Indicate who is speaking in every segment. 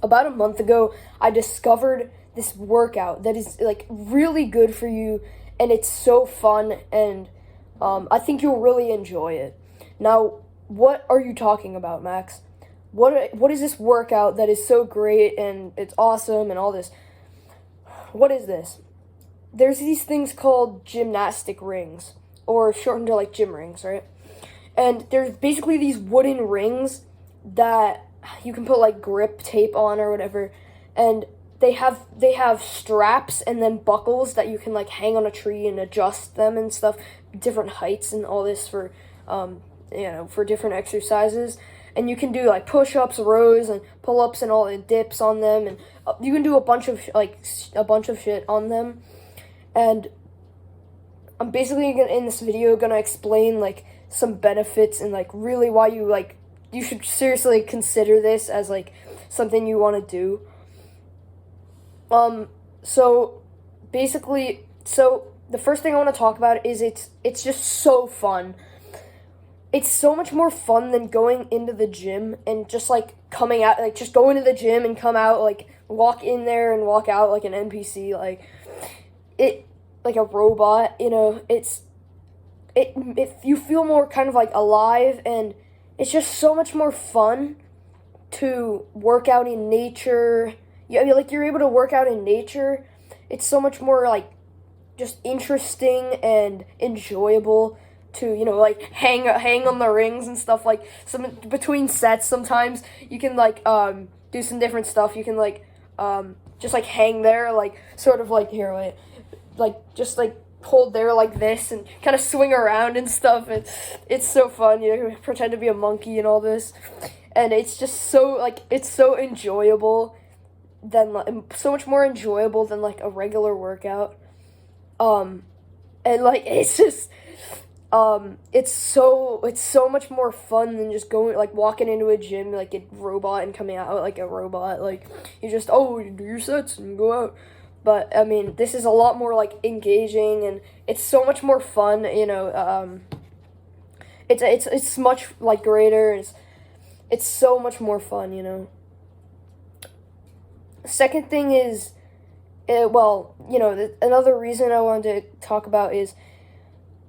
Speaker 1: about a month ago, I discovered this workout that is like really good for you, and it's so fun, and I think you'll really enjoy it. Now, what are you talking about, Max? What is this workout that is so great and it's awesome and all this? What is this? There's these things called gymnastic rings, or shortened to like gym rings, right? And there's basically these wooden rings that you can put like grip tape on or whatever, and they have straps and then buckles that you can like hang on a tree and adjust them and stuff, different heights and all this for for different exercises. And you can do like push-ups, rows, and pull-ups, and all the dips on them, and you can do a bunch of a bunch of shit on them. And I'm basically in this video gonna explain like some benefits and like really why you should seriously consider this as like something you want to do. So basically, the first thing I want to talk about is it's just so fun. It's so much more fun than going into the gym and just like coming out, like just going to the gym and come out, like walk in there and walk out like an NPC, like a robot. It you feel more kind of like alive, and it's just so much more fun to work out in nature. You're able to work out in nature. It's so much more like just interesting and enjoyable to like hang on the rings and stuff. Like some between sets, sometimes you can like do some different stuff. You can like just like hang there, like sort of like here, wait, like just like hold there like this and kind of swing around and stuff. And it's so fun. You pretend to be a monkey and all this, and it's just so like it's so enjoyable than so much more enjoyable than like a regular workout. And like it's just it's so much more fun than just going like walking into a gym like a robot and coming out like a robot. Like you just you do your sets and go out. But I mean, this is a lot more like engaging, and it's so much more fun. It's much like greater. It's so much more fun. Second thing is, another reason I wanted to talk about is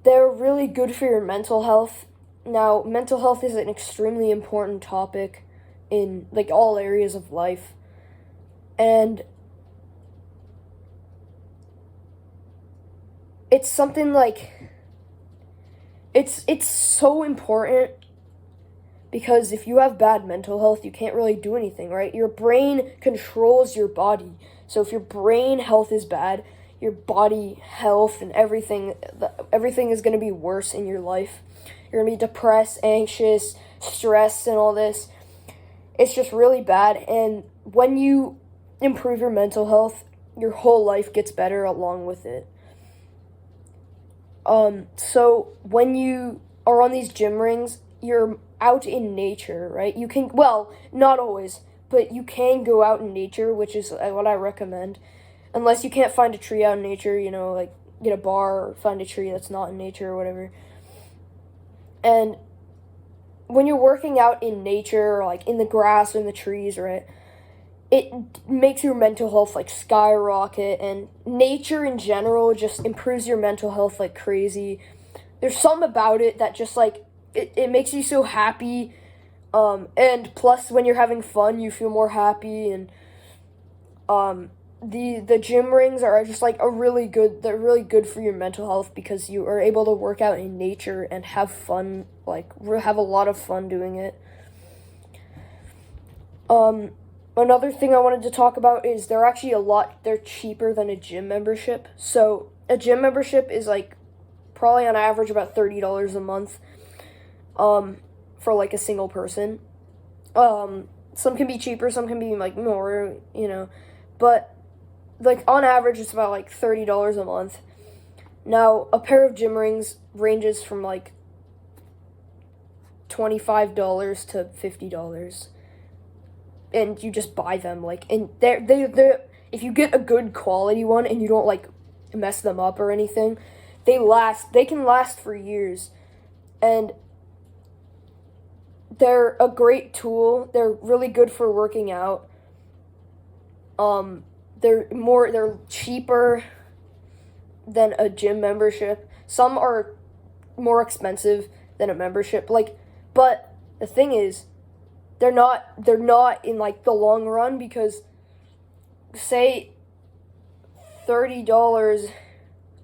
Speaker 1: they're really good for your mental health. Now, mental health is an extremely important topic in like all areas of life, and it's something like it's so important. Because if you have bad mental health, you can't really do anything, right? Your brain controls your body. So if your brain health is bad, your body health and everything is going to be worse in your life. You're going to be depressed, anxious, stressed, and all this. It's just really bad. And when you improve your mental health, your whole life gets better along with it. So when you are on these gym rings, you're out in nature, right? You can, not always, but you can go out in nature, which is what I recommend. Unless you can't find a tree out in nature, like get a bar or find a tree that's not in nature or whatever. And when you're working out in nature, or like in the grass or in the trees, right, it makes your mental health like skyrocket, and nature in general just improves your mental health like crazy. There's something about it that just like, it makes you so happy, and plus when you're having fun, you feel more happy, and the gym rings are just like they're really good for your mental health because you are able to work out in nature and have fun, like have a lot of fun doing it. Another thing I wanted to talk about is they're cheaper than a gym membership. So a gym membership is like probably on average about $30 a month. For like a single person. Some can be cheaper, some can be like more, but like on average it's about like $30 a month. Now, a pair of gym rings ranges from like $25 to $50. And you just buy them and they're if you get a good quality one and you don't like mess them up or anything, they can last for years. And they're a great tool. They're really good for working out. They're cheaper than a gym membership. Some are more expensive than a membership. But the thing is, they're not in like the long run, because say $30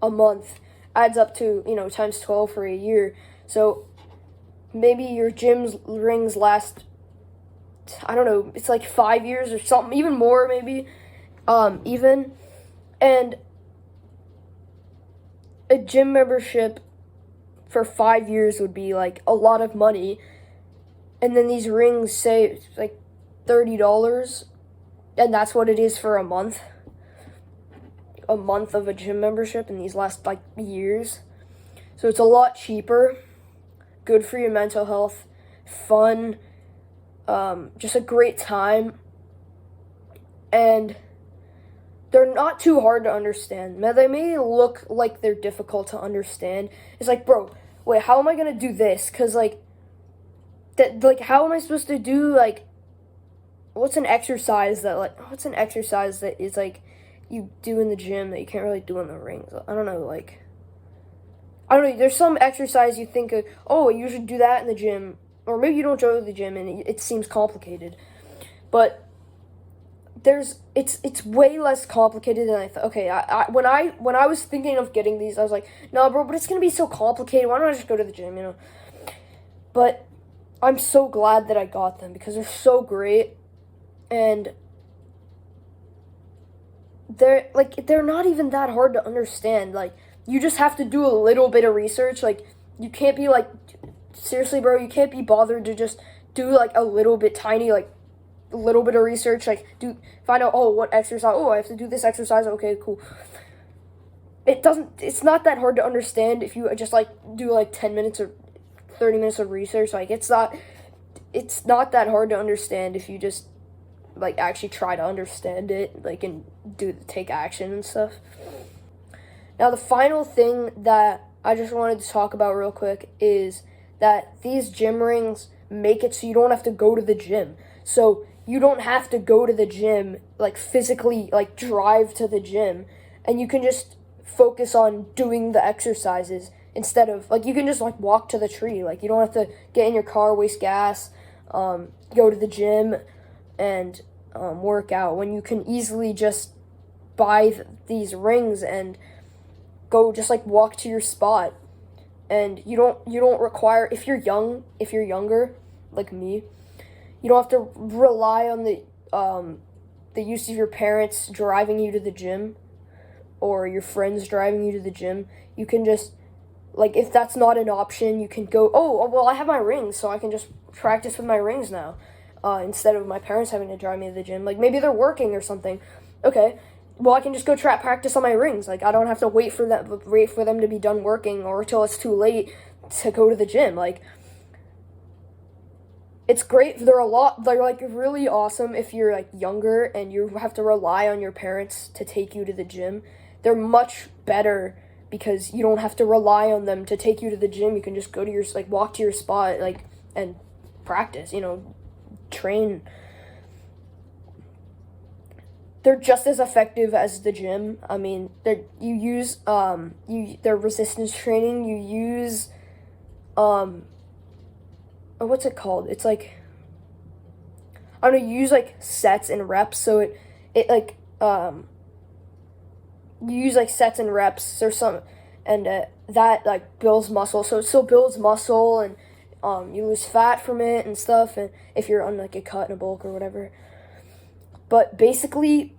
Speaker 1: a month adds up to, times 12 for a year. So maybe your gym's rings last, I don't know, it's like 5 years or something, even more maybe, even. And a gym membership for 5 years would be like a lot of money. And then these rings say like $30, and that's what it is for a month. A month of a gym membership in these last like years. So it's a lot cheaper, good for your mental health, fun, just a great time. And they're not too hard to understand. Now, they may look like they're difficult to understand. It's like, bro, wait, how am I gonna do this? Cause how am I supposed to do what's an exercise that is like you do in the gym that you can't really do in the rings? I don't know, there's some exercise you think of, oh, you should do that in the gym, or maybe you don't go to the gym and it seems complicated, but it's way less complicated than I thought. Okay, when I was thinking of getting these, I was like, no, bro, but it's gonna be so complicated. Why don't I just go to the gym, But I'm so glad that I got them, because they're so great, and they're not even that hard to understand. You just have to do a little bit of research. You can't be seriously, bro, you can't be bothered to just do a little bit tiny, a little bit of research, find out, oh, what exercise, oh, I have to do this exercise, okay, cool. It's not that hard to understand if you just do 10 minutes or 30 minutes of research. It's not that hard to understand if you just actually try to understand it, and take action and stuff. Now, the final thing that I just wanted to talk about real quick is that these gym rings make it so you don't have to go to the gym. So you don't have to go to the gym, physically, drive to the gym, and you can just focus on doing the exercises instead of, you can just, walk to the tree. You don't have to get in your car, waste gas, go to the gym, and work out, when you can easily just buy these rings and go just, walk to your spot. And you don't require, if you're younger, like me, you don't have to rely on the use of your parents driving you to the gym, or your friends driving you to the gym. You can just, if that's not an option, you can go, oh, well, I have my rings, so I can just practice with my rings now, instead of my parents having to drive me to the gym. Maybe they're working or something. Okay, well, I can just go practice on my rings. I don't have to wait for them to be done working, or till it's too late to go to the gym. It's great. They're really awesome if you're younger and you have to rely on your parents to take you to the gym. They're much better because you don't have to rely on them to take you to the gym. You can just go to your walk to your spot and practice, train. They're just as effective as the gym. I mean, their resistance training. You use what's it called? It's I don't know, you use sets and reps, so you use sets and reps or some, and that builds muscle. So it still builds muscle, and you lose fat from it and stuff, and if you're on a cut and a bulk or whatever. But basically,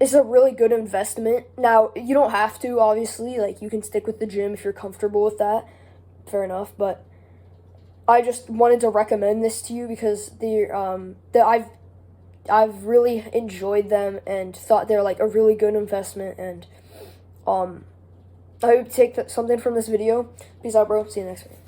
Speaker 1: it's a really good investment. Now, you don't have to, obviously, you can stick with the gym if you're comfortable with that. Fair enough, but I just wanted to recommend this to you because I've really enjoyed them and thought they're a really good investment, and I hope you take something from this video. Peace out, bro. See you next week.